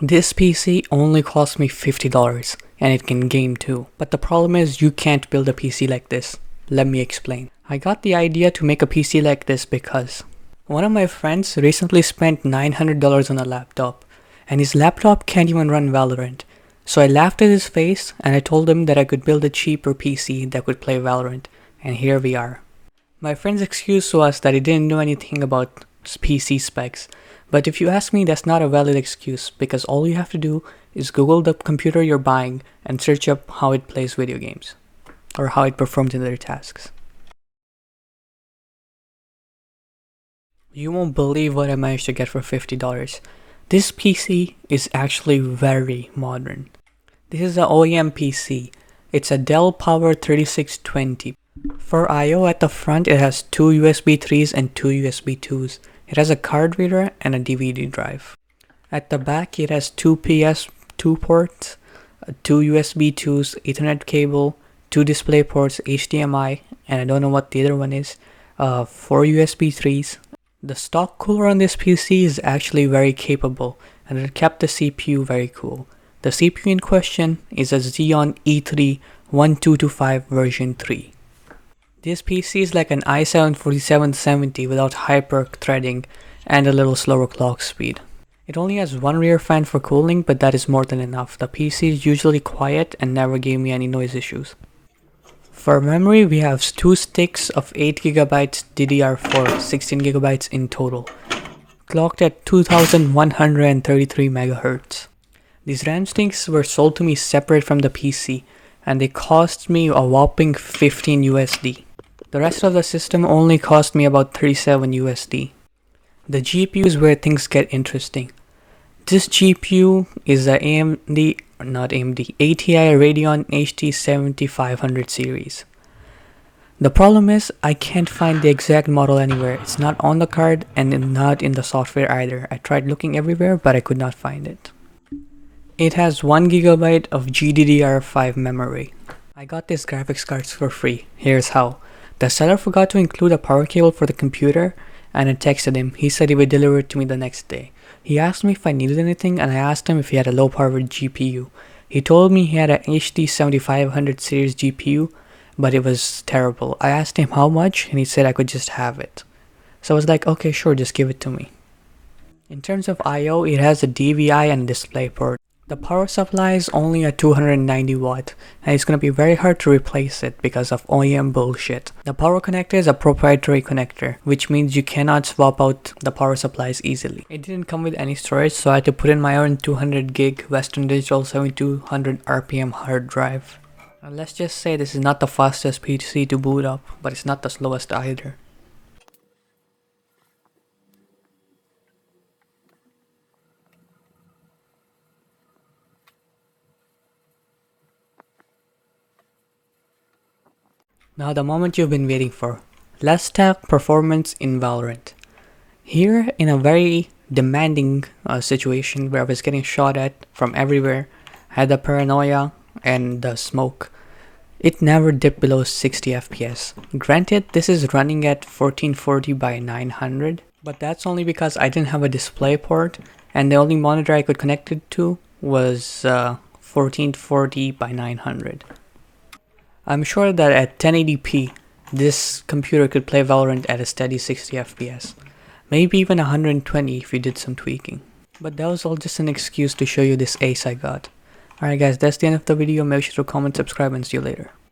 This PC only cost me $50 and it can game too. But the problem is you can't build a PC like this. Let me explain. I got the idea to make a PC like this because one of my friends recently spent $900 on a laptop and his laptop can't even run Valorant. So I laughed at his face and I told him that I could build a cheaper PC that could play Valorant, and here we are. My friend's excuse was that he didn't know anything about PC specs, but if you ask me, that's not a valid excuse because all you have to do is Google the computer you're buying and search up how it plays video games or how it performs in their tasks. You won't believe what I managed to get for $50. This PC is actually very modern. This is an OEM PC. It's a Dell Power 3620. For I/O at the front, it has two USB 3s and two USB 2s. It has a card reader and a DVD drive. At the back, it has two PS2 ports, two USB 2s, Ethernet cable, two display ports, HDMI, and I don't know what the other one is, four USB 3s. The stock cooler on this PC is actually very capable, and it kept the CPU very cool. The CPU in question is a Xeon E3 1225 version 3. This PC is like an i7 4770 without hyper threading and a little slower clock speed. It only has one rear fan for cooling, but that is more than enough. The PC is usually quiet and never gave me any noise issues. For memory, we have two sticks of 8GB DDR4, 16GB in total, clocked at 2133 MHz. These RAM sticks were sold to me separate from the PC, and they cost me a whopping 15 USD. The rest of the system only cost me about 37 USD. The GPU is where things get interesting. This GPU is a ATI Radeon HD 7500 series. The problem is I can't find the exact model anywhere. It's not on the card and not in the software either. I tried looking everywhere, but I could not find it. It has 1GB of GDDR5 memory. I got this graphics cards for free. Here's how. The seller forgot to include a power cable for the computer, and I texted him. He said he would deliver it to me the next day. He asked me if I needed anything, and I asked him if he had a low-powered GPU. He told me he had an HD 7500 series GPU, but it was terrible. I asked him how much, and he said I could just have it. So I was like, okay, sure, just give it to me. In terms of I/O, it has a DVI and a DisplayPort. The power supply is only a 290 watt, and it's going to be very hard to replace it because of OEM bullshit. The power connector is a proprietary connector, which means you cannot swap out the power supplies easily. It didn't come with any storage, so I had to put in my own 200 gig Western Digital 7200 RPM hard drive. Now let's just say this is not the fastest PC to boot up, but it's not the slowest either. Now the moment you've been waiting for. Let's talk performance in Valorant. Here, in a very demanding situation where I was getting shot at from everywhere, I had the paranoia and the smoke. It never dipped below 60 FPS. Granted, this is running at 1440 by 900, but that's only because I didn't have a display port, and the only monitor I could connect it to was 1440 by 900. I'm sure that at 1080p, this computer could play Valorant at a steady 60 FPS. Maybe even 120 if you did some tweaking. But that was all just an excuse to show you this ace I got. Alright guys, that's the end of the video. Make sure to comment, subscribe, and see you later.